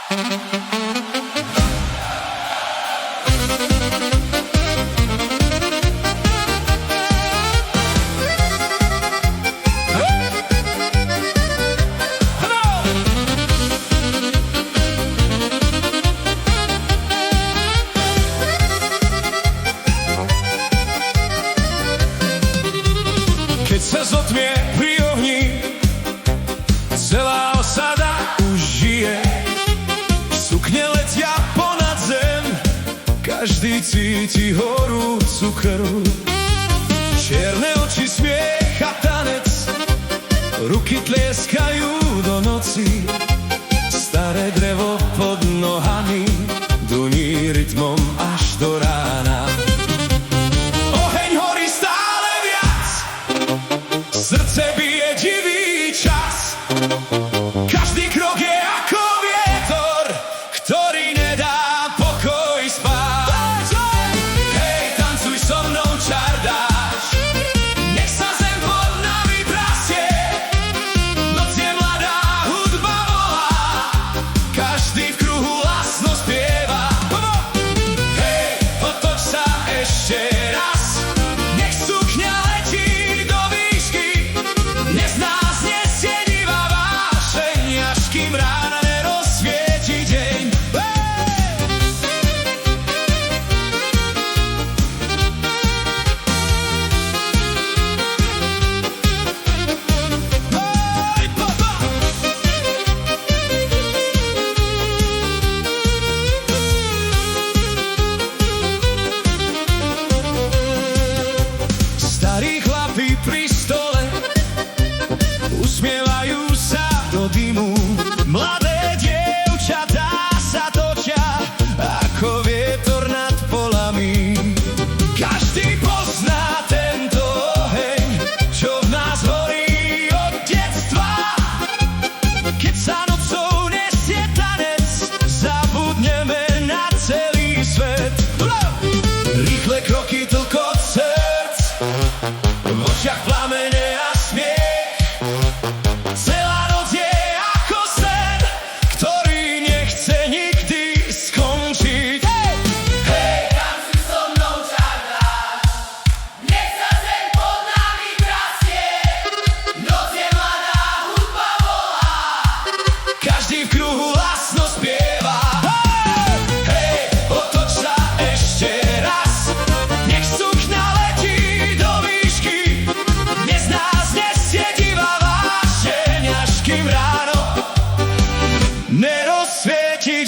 Keď sa zotmie pri ohni, celá osada už žije. Sukne letia ponad zem, každý cíti horúcu krv. Čierne oči, smiech a tanec, ruky tlieskajú do noci. Staré drevo pod nohami duní rytmom až do rána. Srdce bije divý čas, každý krok je ako vietor, ktorý nedá pokoj spať. Hej, tancuj so mnou, čardáš, nech sa zem pod nami trasie. Noc je mladá, hudba volá, každý v kruhu hlasno spieva. Hej, otoč sa ešte raz, nech sukňa letí. Dnes nás nesie divá vášeň, až kým rána nerozsvieti deň. Starí chlapi pri stole usmievajú sa do dymu, mladé dievčatá sa točia ako vietor nad polami. Každý pozná tento oheň, čo v nás horí od detstva. Keď sa nocou nesie tanec, zabudneme na celý svet. Rýchle kroky, tlkot srdc, v očiach plamene a smiech. Celá noc je ako sen, ktorý nechce nikdy skončiť. Hej, tancuj so mnou, čardáš, nech sa zem pod nami trasie. Noc je mladá, hudba volá, Každý v kruhu hlasno spieva. Hej, otoč sa ešte raz, nech sukňa letí do výšky. Dnes nás nesie divá vášeň, až kým ráno nerozsvieti